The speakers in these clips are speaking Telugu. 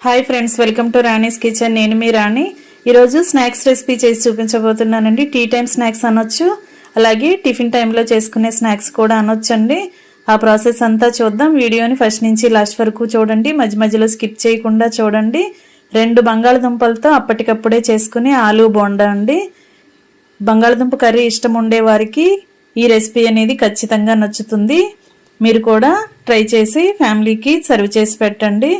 Hi friends, welcome to Rani's kitchen. నేను మీ రాణి. ఈరోజు స్నాక్స్ రెసిపీ చేసి చూపించబోతున్నానండి. టీ టైం స్నాక్స్ అనొచ్చు, అలాగే టిఫిన్ టైంలో చేసుకునే స్నాక్స్ కూడా అనొచ్చండి. ఆ ప్రాసెస్ అంతా చూద్దాం. వీడియోని ఫస్ట్ నుంచి లాస్ట్ వరకు చూడండి, మధ్య మధ్యలో స్కిప్ చేయకుండా చూడండి. 2 బంగాళదుంపలతో అప్పటికప్పుడే చేసుకునే ఆలూ బోండా అండి. బంగాళదుంప కర్రీ ఇష్టం ఉండే వారికి ఈ రెసిపీ అనేది ఖచ్చితంగా నచ్చుతుంది. మీరు కూడా ట్రై చేసి ఫ్యామిలీకి సర్వ్ చేసి పెట్టండి.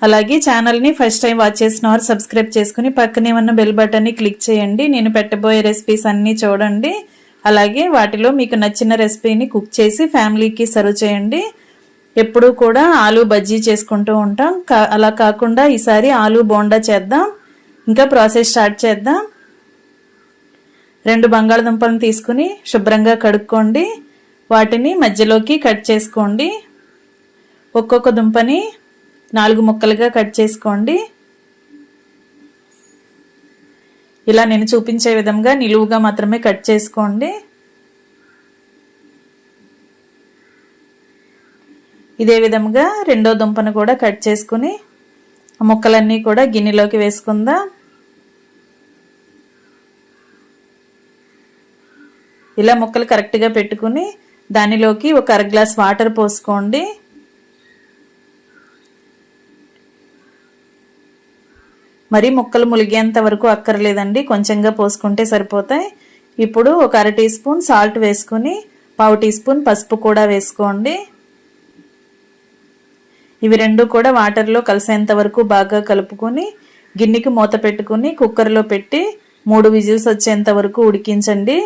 అలాగే ఛానల్ని ఫస్ట్ టైం వాచ్ చేసిన వారు సబ్స్క్రైబ్ చేసుకుని పక్కనే ఉన్న బెల్ బటన్ని క్లిక్ చేయండి. నేను పెట్టబోయే రెసిపీస్ అన్నీ చూడండి. అలాగే వాటిలో మీకు నచ్చిన రెసిపీని కుక్ చేసి ఫ్యామిలీకి సర్వ్ చేయండి. ఎప్పుడూ కూడా ఆలూ బజ్జీ చేసుకుంటూ ఉంటాం, అలా కాకుండా ఈసారి ఆలూ బోండా చేద్దాం. ఇంకా ప్రాసెస్ స్టార్ట్ చేద్దాం. 2 బంగాళదుంపలను తీసుకుని శుభ్రంగా కడుక్కోండి. వాటిని మధ్యలోకి కట్ చేసుకోండి. ఒక్కొక్క దుంపని 4 ముక్కలుగా కట్ చేసుకోండి. ఇలా నేను చూపించే విధంగా నిలువుగా మాత్రమే కట్ చేసుకోండి. ఇదే విధంగా రెండో దుంపను కూడా కట్ చేసుకుని ముక్కలన్నీ కూడా గిన్నెలోకి వేసుకుందాం. ఇలా ముక్కలు కరెక్ట్గా పెట్టుకుని దానిలోకి ఒక 1/2 గ్లాస్ వాటర్ పోసుకోండి. మరి ముక్కలు ములిగేంత వరకు అక్కర్లేదండి, కొంచెంగా పోసుకుంటే సరిపోతాయి. ఇప్పుడు ఒక 1/2 టీ స్పూన్ సాల్ట్ వేసుకుని 1/2 టీ స్పూన్ పసుపు కూడా వేసుకోండి. ఇవి 2 కూడా వాటర్లో కలిసేంత వరకు బాగా కలుపుకొని గిన్నెకి మూత పెట్టుకుని కుక్కర్లో పెట్టి 3 విజిల్స్ వచ్చేంత వరకు ఉడికించండి.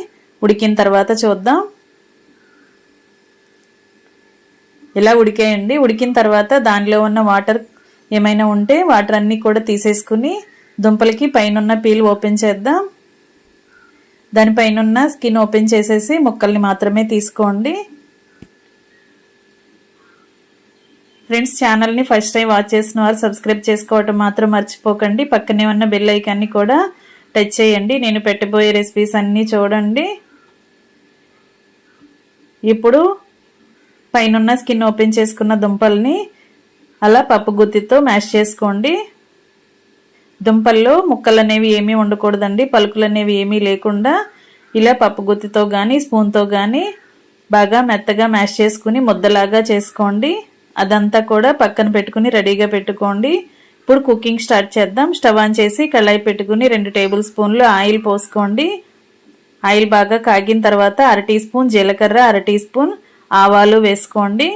ఉడికిన తర్వాత చూద్దాం. ఇలా ఉడికేయండి. ఉడికిన తర్వాత దానిలో ఉన్న వాటర్ ఏమైనా ఉంటే వాటర్ అన్నీ కూడా తీసేసుకుని దుంపలకి పైన పీల్ ఓపెన్ చేద్దాం. దానిపైన స్కిన్ ఓపెన్ చేసేసి ముక్కల్ని మాత్రమే తీసుకోండి. ఫ్రెండ్స్, ఛానల్ని ఫస్ట్ టైం వాచ్ చేసిన వారు సబ్స్క్రైబ్ చేసుకోవటం మాత్రం మర్చిపోకండి. పక్కనే ఉన్న బెల్ ఐకాన్ని కూడా టచ్ చేయండి. నేను పెట్టబోయే రెసిపీస్ అన్నీ చూడండి. ఇప్పుడు పైన స్కిన్ ఓపెన్ చేసుకున్న దుంపల్ని అలా పప్పు గుత్తితో మ్యాష్ చేసుకోండి. దుంపల్లో ముక్కలు అనేవి ఏమీ ఉండకూడదండి, పలుకులు అనేవి ఏమీ లేకుండా ఇలా పప్పు గుత్తితో కానీ స్పూన్తో కానీ బాగా మెత్తగా మ్యాష్ చేసుకుని ముద్దలాగా చేసుకోండి. అదంతా కూడా పక్కన పెట్టుకుని రెడీగా పెట్టుకోండి. ఇప్పుడు కుకింగ్ స్టార్ట్ చేద్దాం. స్టవ్ ఆన్ చేసి కళాయి పెట్టుకుని 2 టేబుల్ స్పూన్లు ఆయిల్ పోసుకోండి. ఆయిల్ బాగా కాగిన తర్వాత 1/2 టీ స్పూన్ జీలకర్ర, 1/2 టీ స్పూన్ ఆవాలు వేసుకోండి.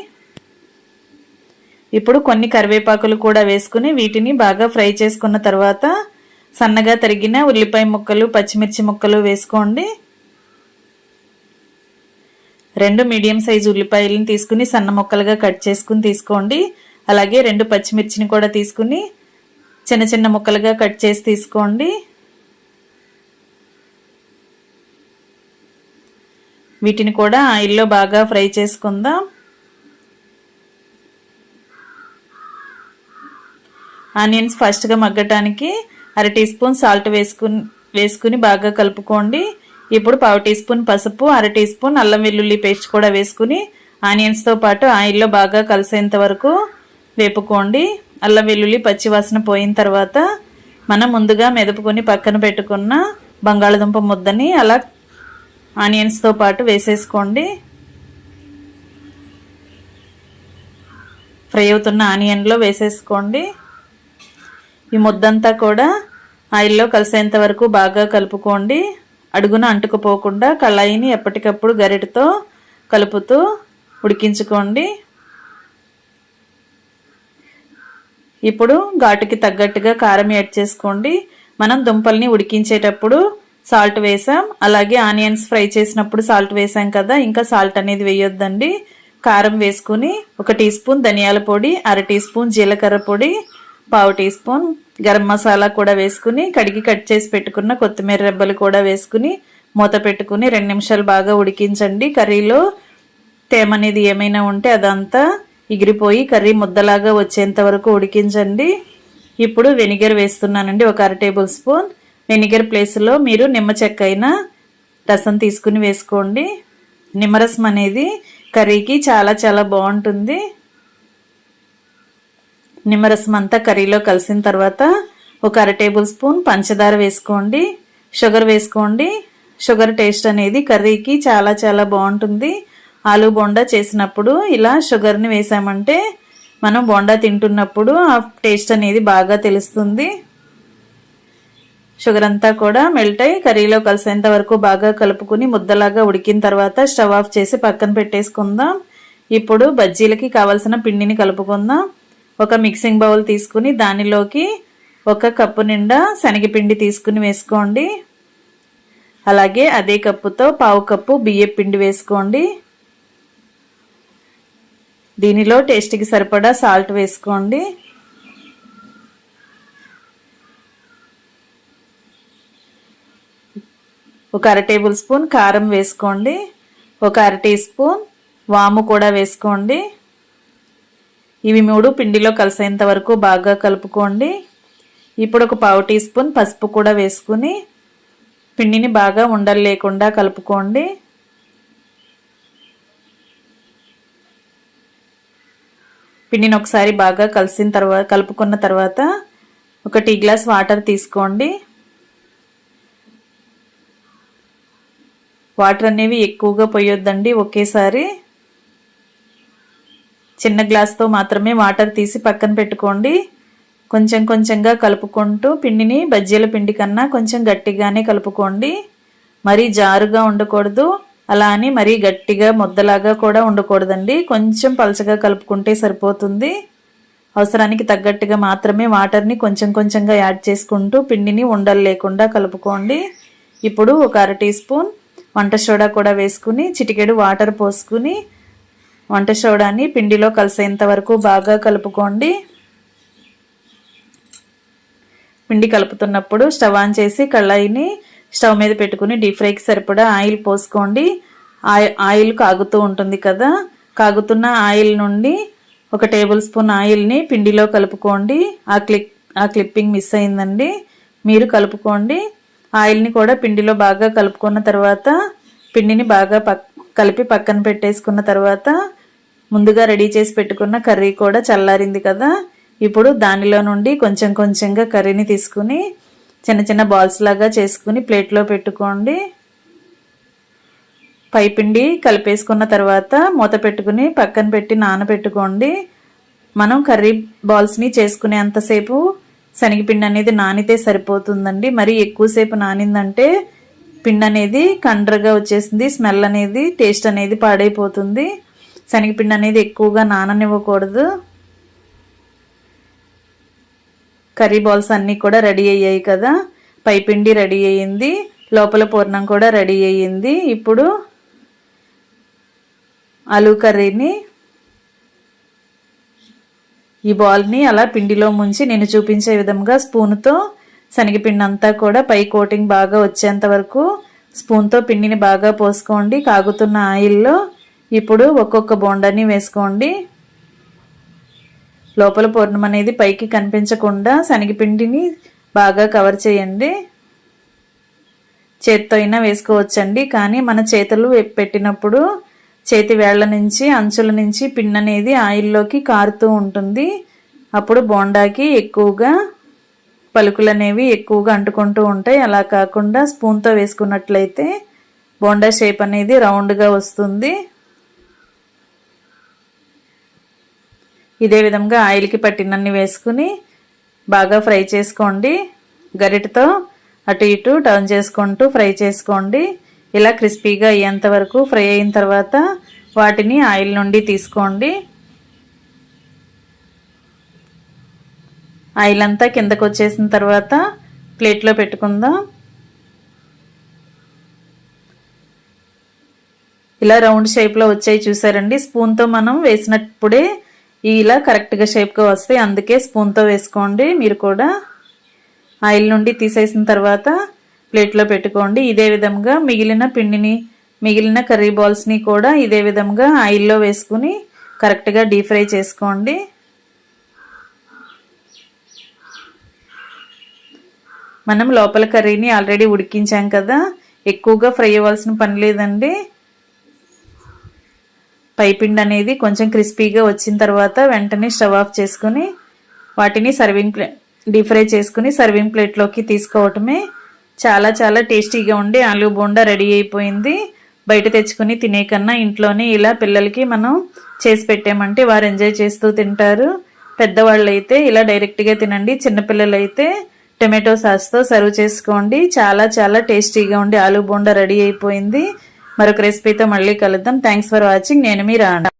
ఇప్పుడు కొన్ని కరివేపాకులు కూడా వేసుకుని వీటిని బాగా ఫ్రై చేసుకున్న తర్వాత సన్నగా తరిగిన ఉల్లిపాయ ముక్కలు, పచ్చిమిర్చి ముక్కలు వేసుకోండి. 2 మీడియం సైజు ఉల్లిపాయలను తీసుకుని సన్న ముక్కలుగా కట్ చేసుకుని తీసుకోండి. అలాగే 2 పచ్చిమిర్చిని కూడా తీసుకుని చిన్న చిన్న ముక్కలుగా కట్ చేసి తీసుకోండి. వీటిని కూడా ఆయిల్లో బాగా ఫ్రై చేసుకుందాం. ఆనియన్స్ ఫాస్ట్గా మగ్గటానికి 1/2 టీ స్పూన్ సాల్ట్ వేసుకుని బాగా కలుపుకోండి. ఇప్పుడు 1/2 టీ స్పూన్ పసుపు, 1/2 టీ స్పూన్ అల్లం వెల్లుల్లి పేస్ట్ కూడా వేసుకుని ఆనియన్స్తో పాటు ఆయిల్లో బాగా కలిసేంత వరకు వేపుకోండి. అల్లం వెల్లుల్లి పచ్చివాసన పోయిన తర్వాత మనం ముందుగా మెదుపుకొని పక్కన పెట్టుకున్న బంగాళదుంప ముద్దని అలా ఆనియన్స్తో పాటు వేసేసుకోండి. ఫ్రై అవుతున్న ఆనియన్లో వేసేసుకోండి. ఈ ముద్దంతా కూడా ఆయిల్లో కలిసేంత వరకు బాగా కలుపుకోండి. అడుగున అంటుకుపోకుండా కళాయిని ఎప్పటికప్పుడు గరిటెతో కలుపుతూ ఉడికించుకోండి. ఇప్పుడు ఘాటుకి తగ్గట్టుగా కారం యాడ్ చేసుకోండి. మనం దుంపల్ని ఉడికించేటప్పుడు సాల్ట్ వేసాం, అలాగే ఆనియన్స్ ఫ్రై చేసినప్పుడు సాల్ట్ వేసాం కదా, ఇంకా సాల్ట్ అనేది వేయొద్దండి. కారం వేసుకుని 1 టీ స్పూన్ ధనియాల పొడి, 1/2 టీ స్పూన్ జీలకర్ర పొడి, 1/2 టీ స్పూన్ గరం మసాలా కూడా వేసుకుని కడిగి కట్ చేసి పెట్టుకున్న కొత్తిమీర రెబ్బలు కూడా వేసుకుని మూత పెట్టుకుని 2 నిమిషాలు బాగా ఉడికించండి. కర్రీలో తేమ అనేది ఏమైనా ఉంటే అదంతా ఎగిరిపోయి కర్రీ ముద్దలాగా వచ్చేంత వరకు ఉడికించండి. ఇప్పుడు వెనిగర్ వేస్తున్నానండి, ఒక 1/2 టేబుల్ స్పూన్. వెనిగర్ ప్లేస్లో మీరు నిమ్మ చెక్క అయినా రసం తీసుకుని వేసుకోండి. నిమ్మరసం అనేది కర్రీకి చాలా చాలా బాగుంటుంది. నిమ్మరసం అంతా కర్రీలో కలిసిన తర్వాత ఒక 1/2 టేబుల్ స్పూన్ పంచదార వేసుకోండి, షుగర్ వేసుకోండి. షుగర్ టేస్ట్ అనేది కర్రీకి చాలా చాలా బాగుంటుంది. ఆలు బోండా చేసినప్పుడు ఇలా షుగర్ని వేసామంటే మనం బోండా తింటున్నప్పుడు ఆ టేస్ట్ అనేది బాగా తెలుస్తుంది. షుగర్ అంతా కూడా మెల్ట్ అయ్యి కర్రీలో కలిసేంత వరకు బాగా కలుపుకుని ముద్దలాగా ఉడికిన తర్వాత స్టవ్ ఆఫ్ చేసి పక్కన పెట్టేసుకుందాం. ఇప్పుడు బజ్జీలకి కావాల్సిన పిండిని కలుపుకుందాం. ఒక మిక్సింగ్ బౌల్ తీసుకుని దానిలోకి 1 కప్పు నిండా శనగపిండి తీసుకుని వేసుకోండి. అలాగే అదే కప్పుతో 1/2 కప్పు బియ్యం పిండి వేసుకోండి. దీనిలో టేస్ట్కి సరిపడా సాల్ట్ వేసుకోండి. ఒక 1/2 టేబుల్ స్పూన్ కారం వేసుకోండి. ఒక 1/2 టీ స్పూన్ వాము కూడా వేసుకోండి. ఇవి 3 పిండిలో కలిసేంత వరకు బాగా కలుపుకోండి. ఇప్పుడు ఒక 1/2 టీ స్పూన్ పసుపు కూడా వేసుకుని పిండిని బాగా ఉండలు లేకుండా కలుపుకోండి. పిండిని ఒకసారి బాగా కలుపుకున్న తర్వాత ఒక టీ గ్లాస్ వాటర్ తీసుకోండి. వాటర్ అనేవి ఎక్కువగా పోయొద్దండి, ఒకేసారి చిన్న గ్లాస్తో మాత్రమే వాటర్ తీసి పక్కన పెట్టుకోండి. కొంచెం కొంచెంగా కలుపుకుంటూ పిండిని బజ్జీల పిండి కన్నా కొంచెం గట్టిగానే కలుపుకోండి. మరీ జారుగా ఉండకూడదు, అలా అని మరీ గట్టిగా ముద్దలాగా కూడా ఉండకూడదండి. కొంచెం పలచగా కలుపుకుంటే సరిపోతుంది. అవసరానికి తగ్గట్టుగా మాత్రమే వాటర్ని కొంచెం కొంచెంగా యాడ్ చేసుకుంటూ పిండిని ఉండలు లేకుండా కలుపుకోండి. ఇప్పుడు ఒక 1/2 టీ స్పూన్ వంట సోడా కూడా వేసుకుని చిటికెడు వాటర్ పోసుకుని వంట సోడాని పిండిలో కలిసేంత వరకు బాగా కలుపుకోండి. పిండి కలుపుతున్నప్పుడు స్టవ్ ఆన్ చేసి కళాయిని స్టవ్ మీద పెట్టుకుని డీప్ ఫ్రైకి సరిపడా ఆయిల్ పోసుకోండి. ఆయిల్ కాగుతూ ఉంటుంది కదా, కాగుతున్న ఆయిల్ నుండి 1 టేబుల్ స్పూన్ ఆయిల్ని పిండిలో కలుపుకోండి. ఆ క్లిప్పింగ్ మిస్ అయిందండి, మీరు కలుపుకోండి. ఆయిల్ని కూడా పిండిలో బాగా కలుపుకున్న తర్వాత పిండిని బాగా కలిపి పక్కన పెట్టేసుకున్న తర్వాత ముందుగా రెడీ చేసి పెట్టుకున్న కర్రీ కూడా చల్లారింది కదా, ఇప్పుడు దానిలో నుండి కొంచెం కొంచెంగా కర్రీని తీసుకుని చిన్న చిన్న బాల్స్ లాగా చేసుకుని ప్లేట్లో పెట్టుకోండి. పైపిండి కలిపేసుకున్న తర్వాత మూత పెట్టుకుని పక్కన పెట్టి నానబెట్టుకోండి. మనం కర్రీ బాల్స్ని చేసుకునేంతసేపు శనగపిండి అనేది నానితే సరిపోతుందండి. మరి ఎక్కువసేపు నానిందంటే పిండి అనేది కండ్రగా వచ్చేసింది, స్మెల్ అనేది, టేస్ట్ అనేది పాడైపోతుంది. శనగపిండి అనేది ఎక్కువగా నాననివ్వకూడదు. కర్రీ బాల్స్ అన్నీ కూడా రెడీ అయ్యాయి కదా, పైపిండి రెడీ అయ్యింది, లోపల పూర్ణం కూడా రెడీ అయ్యింది. ఇప్పుడు ఆలూ కర్రీని ఈ బాల్ని అలా పిండిలో ముంచి నేను చూపించే విధంగా స్పూన్తో శనగపిండి అంతా కూడా పై కోటింగ్ బాగా వచ్చేంత వరకు స్పూన్తో పిండిని బాగా పోసుకోండి. కాగుతున్న ఆయిల్లో ఇప్పుడు ఒక్కొక్క బోండాని వేసుకోండి. లోపల పూర్ణం అనేది పైకి కనిపించకుండా శనగపిండిని బాగా కవర్ చేయండి. చేత్తో అయినా వేసుకోవచ్చండి, కానీ మన చేతులు పెట్టినప్పుడు చేతి వేళ్ల నుంచి అంచుల నుంచి పిండి అనేది ఆయిల్లోకి కారుతూ ఉంటుంది. అప్పుడు బోండాకి ఎక్కువగా పలుకులు అనేవి ఎక్కువగా అంటుకుంటూ ఉంటాయి. అలా కాకుండా స్పూన్తో వేసుకున్నట్లయితే బోండా షేప్ అనేది రౌండ్గా వస్తుంది. ఇదే విధంగా ఆయిల్కి పట్టినన్ని వేసుకుని బాగా ఫ్రై చేసుకోండి. గరిటతో అటు ఇటు టర్న్ చేసుకుంటూ ఫ్రై చేసుకోండి. ఇలా క్రిస్పీగా అయ్యేంత వరకు ఫ్రై అయిన తర్వాత వాటిని ఆయిల్ నుండి తీసుకోండి. ఆయిల్ అంతా కిందకు వచ్చేసిన తర్వాత ప్లేట్లో పెట్టుకుందాం. ఇలా రౌండ్ షేప్లో వచ్చాయి చూసారండి. స్పూన్తో మనం వేసినప్పుడే ఇలా కరెక్ట్గా షేప్గా వస్తాయి, అందుకే స్పూన్తో వేసుకోండి. మీరు కూడా ఆయిల్ నుండి తీసేసిన తర్వాత ప్లేట్లో పెట్టుకోండి. ఇదే విధంగా మిగిలిన కర్రీ బాల్స్ని కూడా ఇదే విధంగా ఆయిల్లో వేసుకుని కరెక్ట్గా డీప్ ఫ్రై చేసుకోండి. మనం లోపల కర్రీని ఆల్రెడీ ఉడికించాం కదా, ఎక్కువగా ఫ్రై అవ్వాల్సిన పని లేదండి. పైపిండి అనేది కొంచెం క్రిస్పీగా వచ్చిన తర్వాత వెంటనే స్టవ్ ఆఫ్ చేసుకుని వాటిని డీప్ ఫ్రై చేసుకుని సర్వింగ్ ప్లేట్లోకి తీసుకోవటమే. చాలా చాలా టేస్టీగా ఉండి ఆలూ బోండా రెడీ అయిపోయింది. బయట తెచ్చుకుని తినే కన్నా ఇంట్లోనే ఇలా పిల్లలకి మనం చేసి పెట్టామంటే వారు ఎంజాయ్ చేస్తూ తింటారు. పెద్దవాళ్ళు అయితే ఇలా డైరెక్ట్గా తినండి. చిన్నపిల్లలు అయితే టొమాటో సాస్తో సర్వ్ చేసుకోండి. చాలా చాలా టేస్టీగా ఉండి ఆలూ బోండా రెడీ అయిపోయింది. మరొక రెసిపీతో మళ్ళీ కలుద్దాం. Thanks for watching. నేను మీ రాణా.